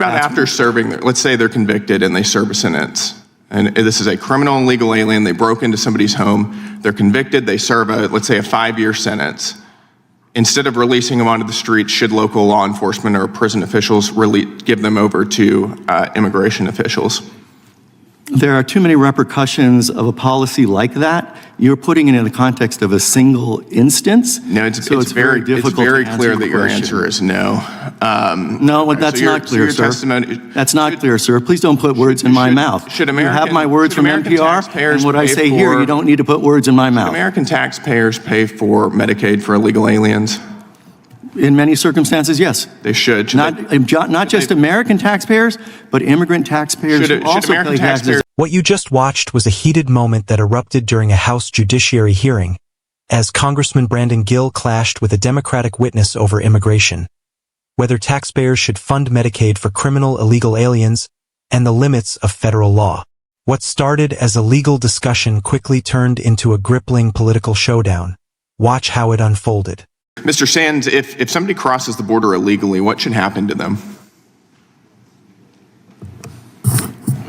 About after serving, let's say they're convicted and they serve a sentence. And this is a criminal and illegal alien. They broke into somebody's home. They're convicted. They serve let's say a 5-year sentence. Instead of releasing them onto the street, should local law enforcement or prison officials really give them over to immigration officials? There are too many repercussions of a policy like that. You're putting it in the context of a single instance. No, it's very difficult. It's very clear that your answer is no. No, that's not clear, sir. That's not clear, sir. Please don't put words in my mouth. You have my words from NPR, and what I say here, you don't need to put words in my mouth. Should American taxpayers pay for Medicaid for illegal aliens? In many circumstances, yes. They should. Not just American taxpayers, but immigrant taxpayers who also pay taxes. What you just watched was a heated moment that erupted during a House Judiciary hearing, as Congressman Brandon Gill clashed with a Democratic witness over immigration, whether taxpayers should fund Medicaid for criminal illegal aliens, and the limits of federal law. What started as a legal discussion quickly turned into a gripping political showdown. Watch how it unfolded. Mr. Sands, if somebody crosses the border illegally, what should happen to them?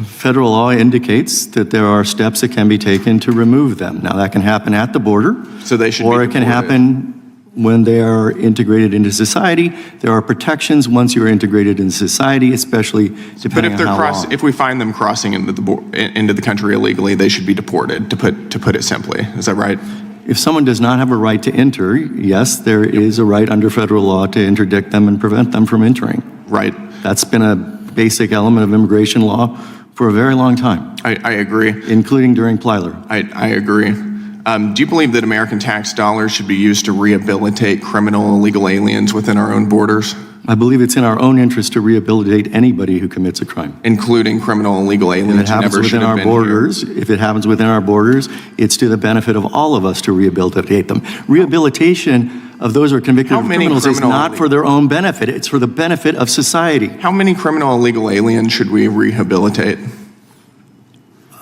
Federal law indicates that there are steps that can be taken to remove them. Now, that can happen at the border, so they should or it can happen when they are integrated into society. There are protections once you're integrated into society, especially depending on how long. If we find them crossing into the country illegally, they should be deported, to put it simply. Is that right? If someone does not have a right to enter, yes, there is a right under federal law to interdict them and prevent them from entering. Right. That's been a basic element of immigration law for a very long time. I agree. Including during Plyler. I agree. Do you believe that American tax dollars should be used to rehabilitate criminal and illegal aliens within our own borders? I believe it's in our own interest to rehabilitate anybody who commits a crime. Including criminal and illegal aliens who never should have been here. If it happens within our borders, it's to the benefit of all of us to rehabilitate them. Rehabilitation of those who are convicted of criminals is not for their own benefit. It's for the benefit of society. How many criminal and illegal aliens should we rehabilitate?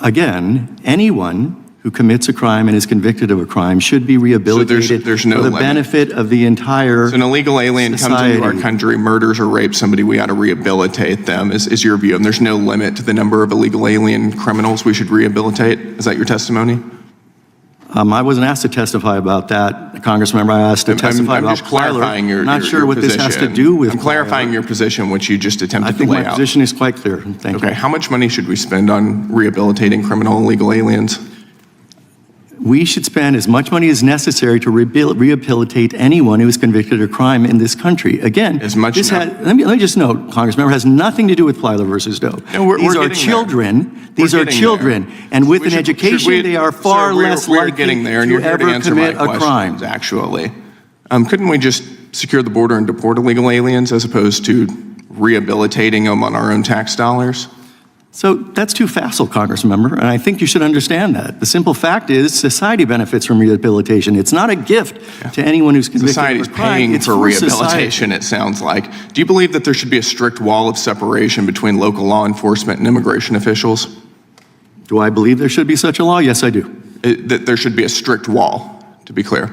Again, anyone who commits a crime and is convicted of a crime should be rehabilitated there's no for the limit. Benefit of the entire So an illegal alien society. comes into our country, murders or rapes somebody, we ought to rehabilitate them, is your view. And there's no limit to the number of illegal alien criminals we should rehabilitate? Is that your testimony? I wasn't asked to testify about that, Congressman. I asked to testify I'm about just clarifying Plyler. your Not sure what position. this has to do with I'm clarifying Plyler. your position, which you just attempted to lay out. I think my position is quite clear. Thank you. Okay, how much money should we spend on rehabilitating criminal and illegal aliens? We should spend as much money as necessary to rehabilitate anyone who is convicted of crime in this country. Again, as much let me just note, Congressman, it has nothing to do with Plyler versus Doe. No, these are children. These are children, and with an education, they are far less likely to ever commit a crime. Actually, couldn't we just secure the border and deport illegal aliens as opposed to rehabilitating them on our own tax dollars? So that's too facile, Congressmember, and I think you should understand that. The simple fact is society benefits from rehabilitation. It's not a gift to anyone who's convicted of a crime. Society's paying for rehabilitation, it sounds like. Do you believe that there should be a strict wall of separation between local law enforcement and immigration officials? Do I believe there should be such a law? Yes, I do. That there should be a strict wall, to be clear.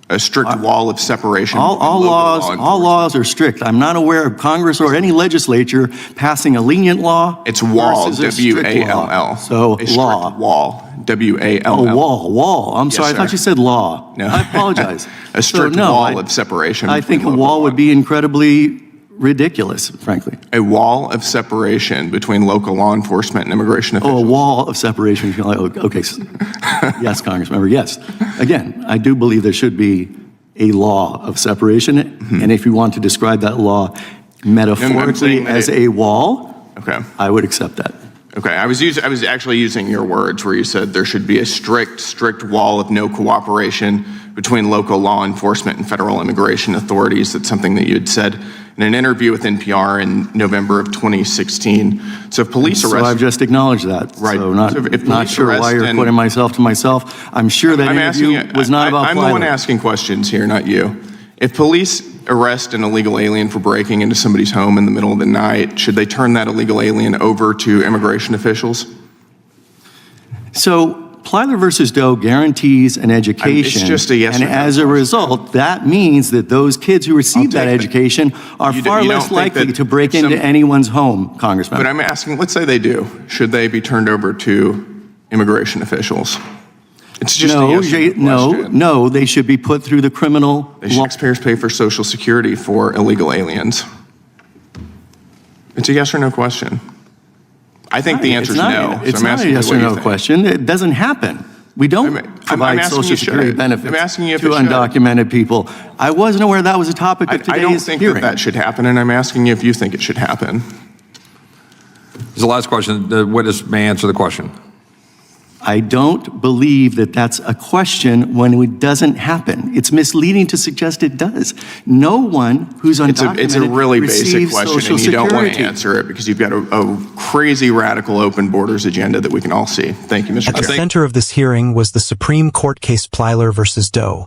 A strict wall of separation. All laws are strict. I'm not aware of Congress or any legislature passing a lenient law. It's wall, W-A-L-L. So a law. Strict wall, W-A-L-L. Oh, wall. I'm sorry, I thought you said law. No. I apologize. A strict wall of separation. I think a wall would be incredibly ridiculous, frankly. A wall of separation between local law enforcement and immigration officials. Oh, a wall of separation. Okay. Yes, Congressmember, yes. Again, I do believe there should be a law of separation, and if you want to describe that law metaphorically as a wall, I would accept that. Okay, I was actually using your words where you said there should be a strict wall of no cooperation between local law enforcement and federal immigration authorities. That's something that you had said in an interview with NPR in November of 2016. So if police arrest... So I've just acknowledged that. Right. So not sure why you're putting myself to myself. I'm sure that interview was not about I'm the one asking questions here, not you. If police arrest an illegal alien for breaking into somebody's home in the middle of the night, should they turn that illegal alien over to immigration officials? So Plyler versus Doe guarantees an education. It's just a yes and or no as a question. result, that means that those kids who receive that take that. education are You far don't less think likely that to break if into some- anyone's home, Congressman. But I'm asking, let's say they do. Should they be turned over to immigration officials? It's just a yes or no question. No, they should be put through the criminal law. Taxpayers pay for Social Security for illegal aliens. It's a yes or no question. I think the answer is no. It's so I'm not a asking you yes what or you no think. question. It doesn't happen. We don't I'm provide asking Social you Security should. benefits I'm asking you if to it should. undocumented people. I wasn't aware that was a topic of today's I don't think hearing. that should happen, and I'm asking you if you think it should happen. This is the last question. The witness may answer the question. I don't believe that that's a question when it doesn't happen. It's misleading to suggest it does. No one who's undocumented It's a really basic receives question, Social and you don't want to Security. answer it because you've got a crazy, radical open borders agenda that we can all see. Thank you, Mr. At the Chair. center of this hearing was the Supreme Court case Plyler versus Doe,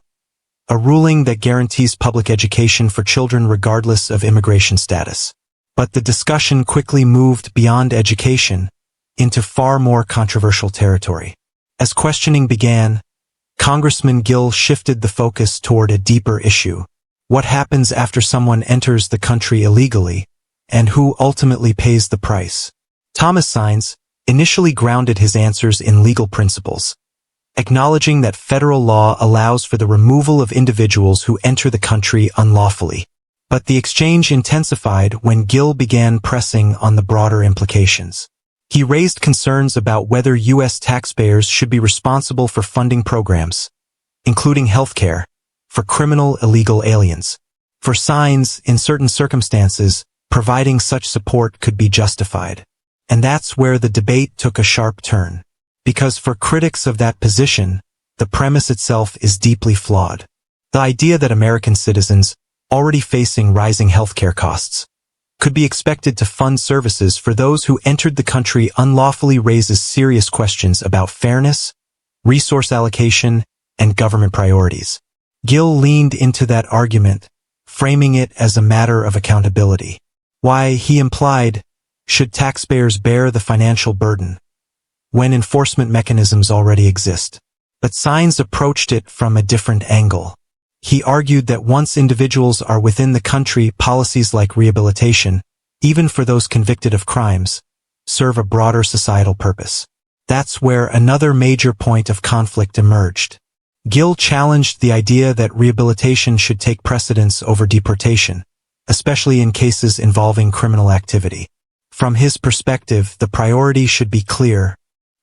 a ruling that guarantees public education for children regardless of immigration status. But the discussion quickly moved beyond education into far more controversial territory. As questioning began, Congressman Gill shifted the focus toward a deeper issue. What happens after someone enters the country illegally, and who ultimately pays the price? Thomas Saenz initially grounded his answers in legal principles, acknowledging that federal law allows for the removal of individuals who enter the country unlawfully. But the exchange intensified when Gill began pressing on the broader implications. He raised concerns about whether U.S. taxpayers should be responsible for funding programs, including health care, for criminal illegal aliens. For Saenz, in certain circumstances, providing such support could be justified. And that's where the debate took a sharp turn. Because for critics of that position, the premise itself is deeply flawed. The idea that American citizens, already facing rising healthcare costs, could be expected to fund services for those who entered the country unlawfully raises serious questions about fairness, resource allocation, and government priorities. Gill leaned into that argument, framing it as a matter of accountability. Why, he implied, should taxpayers bear the financial burden when enforcement mechanisms already exist? But Saenz approached it from a different angle. He argued that once individuals are within the country, policies like rehabilitation, even for those convicted of crimes, serve a broader societal purpose. That's where another major point of conflict emerged. Gill challenged the idea that rehabilitation should take precedence over deportation, especially in cases involving criminal activity. From his perspective, the priority should be clear: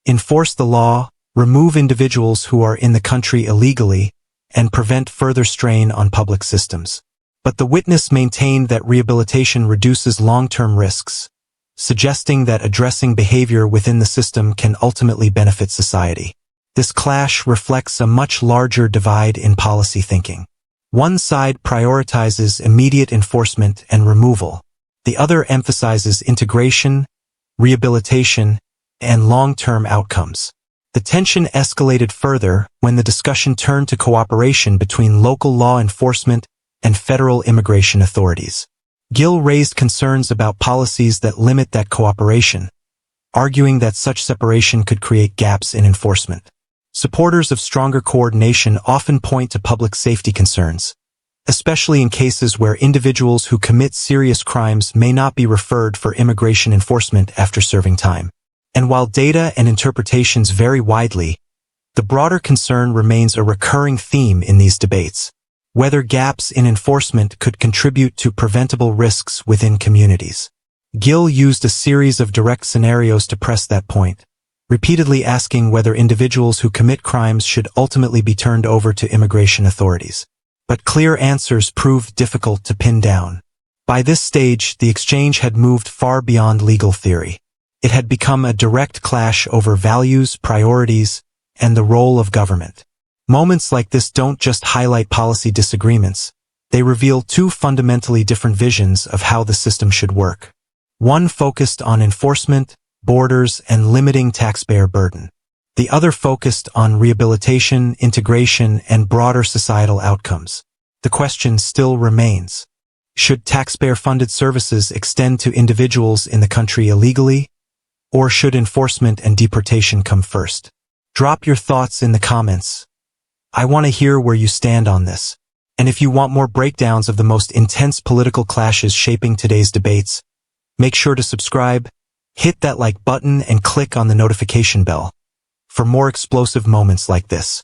enforce the law, remove individuals who are in the country illegally, and prevent further strain on public systems. But the witness maintained that rehabilitation reduces long-term risks, suggesting that addressing behavior within the system can ultimately benefit society. This clash reflects a much larger divide in policy thinking. One side prioritizes immediate enforcement and removal. The other emphasizes integration, rehabilitation, and long-term outcomes. The tension escalated further when the discussion turned to cooperation between local law enforcement and federal immigration authorities. Gill raised concerns about policies that limit that cooperation, arguing that such separation could create gaps in enforcement. Supporters of stronger coordination often point to public safety concerns, especially in cases where individuals who commit serious crimes may not be referred for immigration enforcement after serving time. And while data and interpretations vary widely, the broader concern remains a recurring theme in these debates: whether gaps in enforcement could contribute to preventable risks within communities. Gill used a series of direct scenarios to press that point, repeatedly asking whether individuals who commit crimes should ultimately be turned over to immigration authorities. But clear answers proved difficult to pin down. By this stage, the exchange had moved far beyond legal theory. It had become a direct clash over values, priorities, and the role of government. Moments like this don't just highlight policy disagreements, they reveal two fundamentally different visions of how the system should work. One focused on enforcement, borders, and limiting taxpayer burden. The other focused on rehabilitation, integration, and broader societal outcomes. The question still remains: should taxpayer-funded services extend to individuals in the country illegally? Or should enforcement and deportation come first? Drop your thoughts in the comments. I want to hear where you stand on this. And if you want more breakdowns of the most intense political clashes shaping today's debates, make sure to subscribe, hit that like button, and click on the notification bell for more explosive moments like this.